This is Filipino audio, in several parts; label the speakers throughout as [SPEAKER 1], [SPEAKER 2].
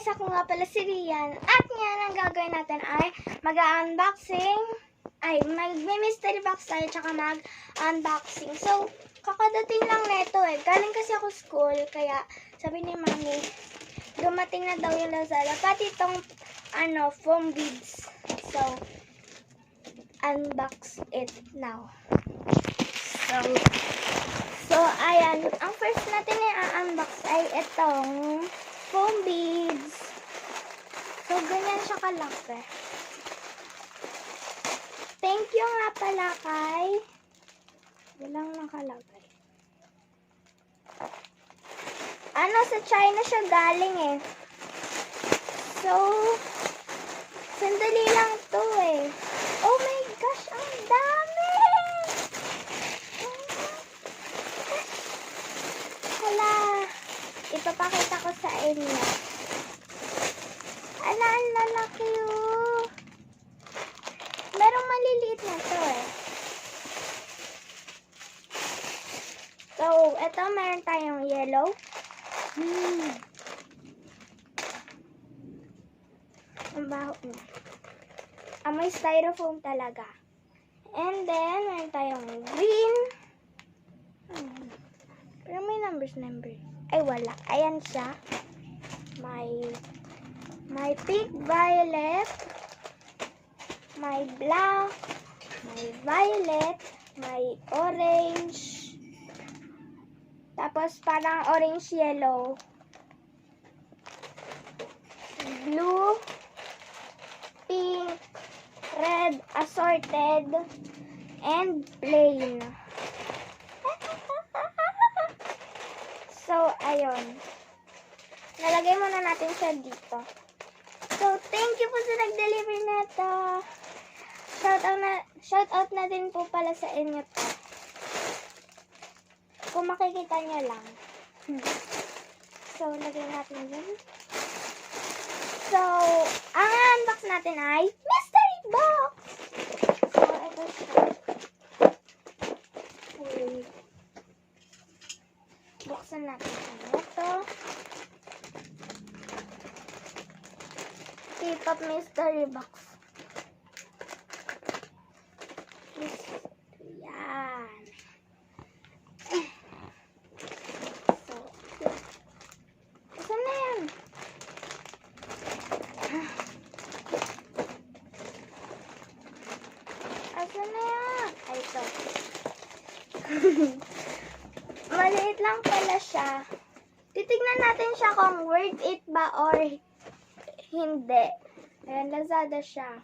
[SPEAKER 1] guys, ako nga pala si Rian. At ngayon ang gagawin natin ay mag-unboxing. Ay, mag-mystery box tayo tsaka mag-unboxing. So, kakadating lang neto eh. Galing kasi ako school, kaya sabi ni mami, dumating na daw yung Lazada. Pati itong, foam beads. So, unbox it now. So, ayan. Ang first natin i-unbox ay itong foam beads. So, ganyan siya kalaki. Thank you nga pala kay... Walang nakalagay. Sa China siya galing eh. So, sandali lang to eh. Oh my gosh, ang dami! Hala, ipapakita ko sa inyo. Ang lalaki oh. Merong maliliit na to eh. So, eto meron tayong yellow. Ang baho na. Amoy styrofoam talaga. And then, meron tayong green. Pero may number. Ay, wala. Ayan siya. May pink, violet, may black, may violet, may orange, tapos parang orange yellow, blue, pink, red, assorted, and plain. So, ayun. Nalagay muna natin siya dito. So, thank you po sa nag-deliver na to. Shout out na din po pala sa inyo to. Kung makikita nyo lang. So, lagay natin dyan. So, ang unbox natin ay mystery box! So, ito siya. Buksan natin ito. K-pop mystery box. Yan. So, saan na yan? Asan na yan? Ay, ito. Maliit lang pala siya. Titignan natin siya kung worth it ba or hindi. Ayan, Lazada siya.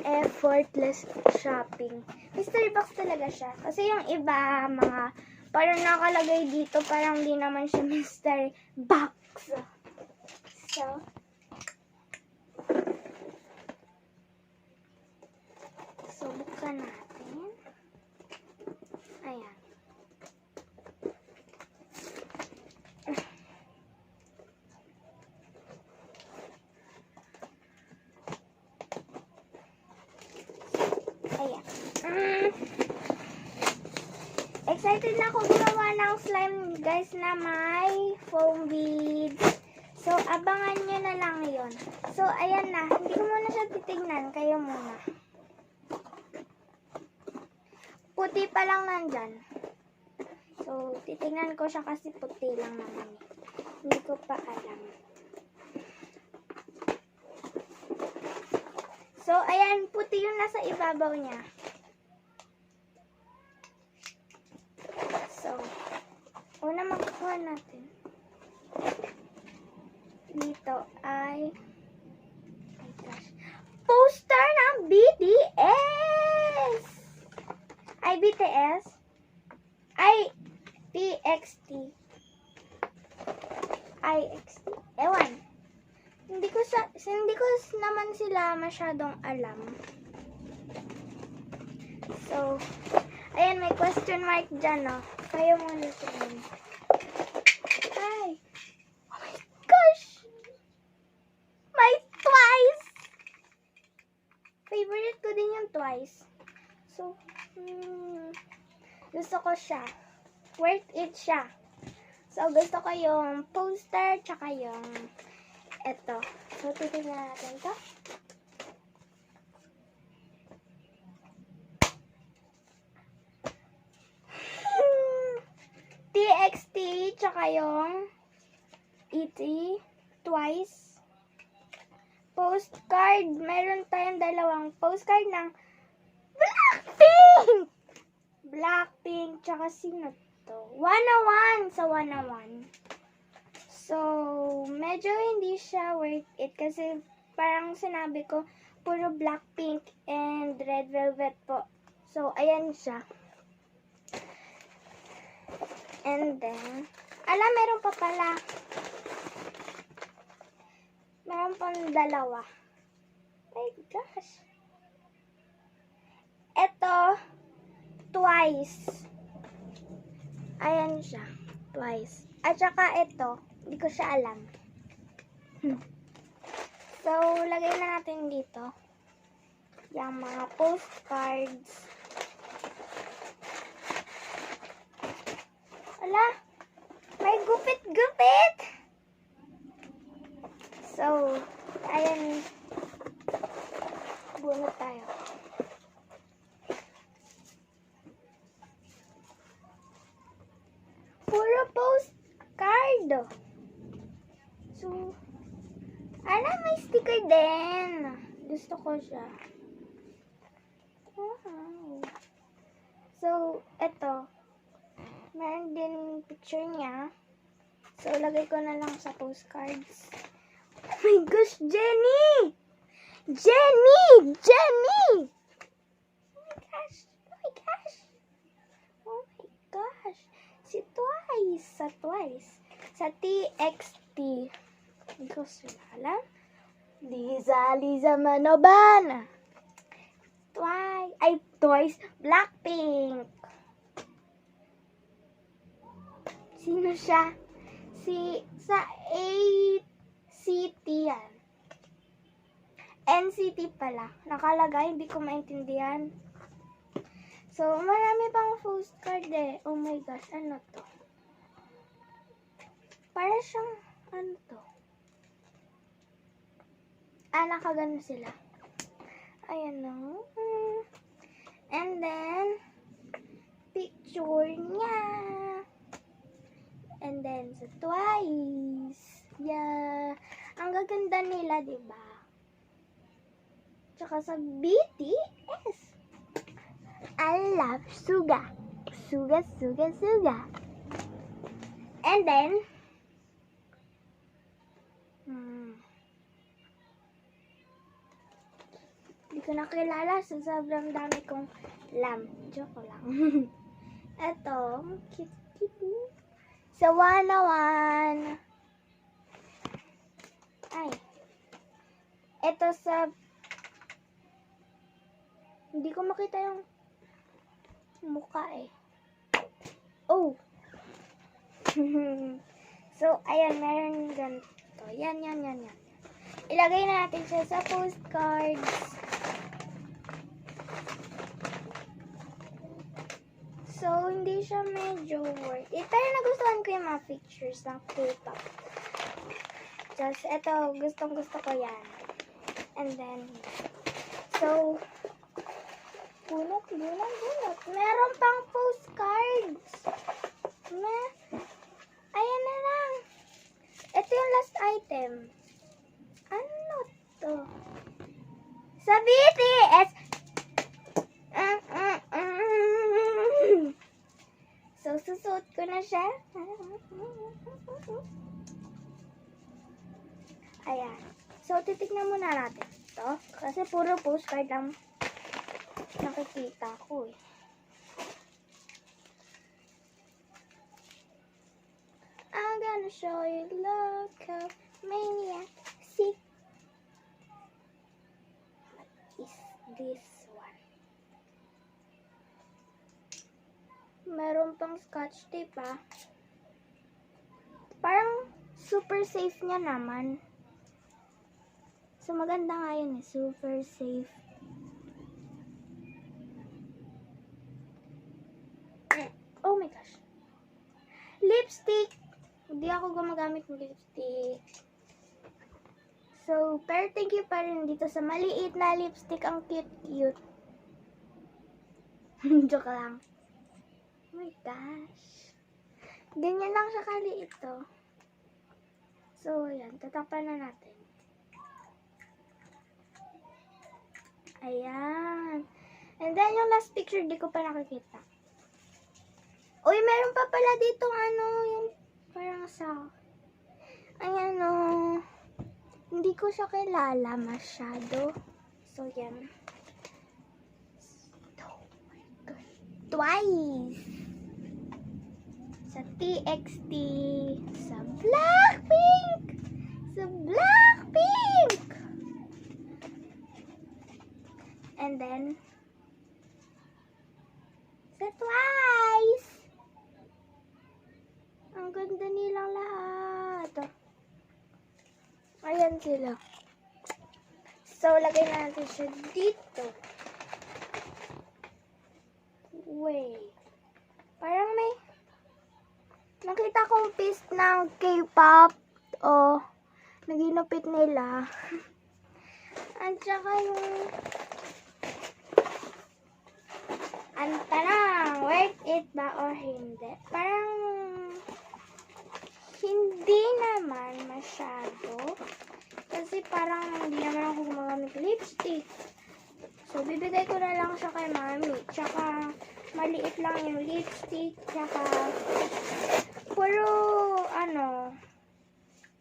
[SPEAKER 1] Effortless shopping. Mystery box talaga siya. Kasi yung iba, parang nakalagay dito, parang di naman siya mystery box. So, buksan natin. Ayan. Ayan. Excited na ako gumawa ng slime, guys, na may foam beads. So, abangan nyo na lang yon. So, ayan na. Hindi ko muna siya titignan. Kayo muna. Puti pa lang nandyan. So, titignan ko siya kasi puti lang naman. Hindi ko pa alam. So, ayan, puti yung nasa ibabaw niya. So, una makukuha natin. Dito ay, gosh, poster ng BTS! Ay, BTS? Ay, TXT. IXT. Ewan. Hindi ko naman sila masyadong alam. So, ayan, may question mark dyan, no? Kayo muna tingin. Ay! Oh my gosh! May Twice! Favorite ko din yung Twice. So, gusto ko siya. Worth it siya. So, gusto ko yung poster, tsaka yung Eto. So, titignan natin to. TXT, tsaka yung ET, twice. Postcard, meron tayong dalawang postcard ng Blackpink! Blackpink, tsaka sino to? 101 sa 101. So, medyo hindi siya worth it kasi parang sinabi ko, puro Blackpink and Red Velvet po. So, ayan siya. And then, meron pa pala. Meron pang dalawa. My gosh. Ito, twice. Ayan siya. Twice. At saka ito, hindi ko siya alam. So, lagay na natin dito. Yung mga postcards. Wala. May gupit-gupit. So, ayan. Bunot tayo. Puro postcard. So, may sticker din. Gusto ko siya. Wow. So, eto. Meron din picture niya. So, lagay ko na lang sa postcards. Oh my gosh, Jenny! Jenny! Jenny! Oh my gosh! Oh my gosh! Oh my gosh! Si Twice! Sa Twice. Sa TXT. Hindi ko sila alam. Liza Manoban! Twice. Ay, Twice. Blackpink. Sino siya? Sa ACT yan. NCT pala. Nakalagay, hindi ko maintindihan. So, marami pang postcard eh. Oh my gosh, ano to? Para siyang, ano to? Nakagano sila. Ayan no. And then, picture niya. And then, sa Twice. Yeah. Ang gaganda nila, diba? Tsaka sa BTS. I love Suga. Suga, Suga, Suga. And then, hindi ko nakilala sa sobrang dami kong joke lang. Ito, cute. Sa 101. Ay. Ito sa, hindi ko makita yung mukha eh. Oh. So, ayan, meron ganito. Yan. Ilagay na natin siya sa postcards. So, hindi siya medyo worth it. Pero nagustuhan ko yung mga pictures ng K-pop. Just, ito, gustong-gusto ko yan. And then, so, bunot. Meron pang postcards. Ayan na lang. Ito yung last item. Ano to? Sa BTS. So, susuot ko na siya. Ayan. So, titignan muna natin ito. Kasi puro postcard lang nakikita ko eh. I'm gonna show you local maniac. See? What is this one? Meron pang scotch tape ah. Parang super safe niya naman. So maganda nga yun eh. Super safe. Oh my gosh. Lipstick. Hindi ako gumagamit ng lipstick. Pero thank you pa rin dito sa maliit na lipstick. Ang cute-cute. Joke lang. Oh my gosh. Ganyan lang siya kaliit to. So, ayan. Tatakpan na natin. Ayan. And then, yung last picture, di ko pa nakikita. Uy, meron pa pala dito, yung parang sa... Ayan, hindi ko siya kilala masyado. So, yan. Oh my God. Twice! Sa TXT. Sa Blackpink! Sa Blackpink! And then, sa Twice! Ang ganda nilang lahat. Ayan sila. So, lagay natin siya dito. Wait. Parang may nakita kong piece ng K-pop. Naginupit nila. At saka yung ang tanong, worth it ba or hindi? Parang hindi naman masyado. Kasi parang hindi naman ako gumagamit lipstick. So, bibigay ko na lang siya kay mami. Tsaka, maliit lang yung lipstick. Tsaka, puro,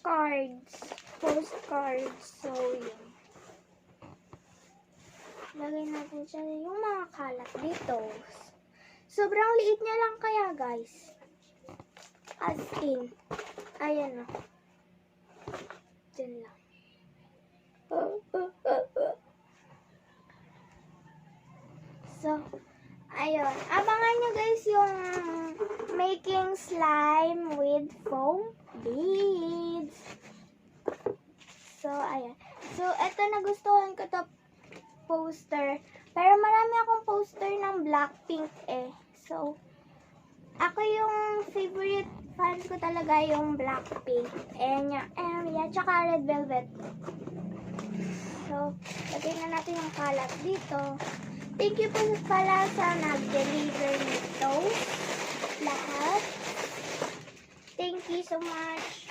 [SPEAKER 1] cards. Postcards. So, yun. Lagay natin siya yung mga kalat dito. Sobrang liit niya lang kaya, guys. As in. Ayan o. Diyan lang. So, ayun. Abangan nyo guys yung making slime with foam beads. So, ayan. So, eto nagustuhan ko to poster. Pero marami akong poster ng Blackpink eh. So, ako yung favorite fans ko talaga yung Blackpink. Enya, tsaka Red Velvet. So, lagay na natin yung kalat dito. Thank you po pala sa nag-deliver nito. Lahat. Thank you so much.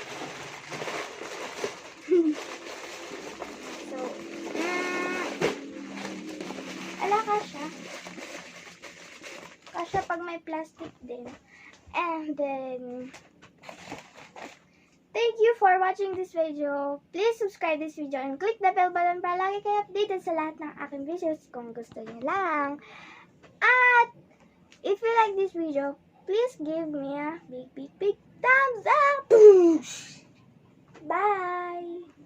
[SPEAKER 1] So, kasha pag may plastic din. And then, thank you for watching this video. Please subscribe this video and click the bell button para lagi kayo updated sa lahat ng aking videos kung gusto niyo lang. At, if you like this video, please give me a big thumbs up. Bye!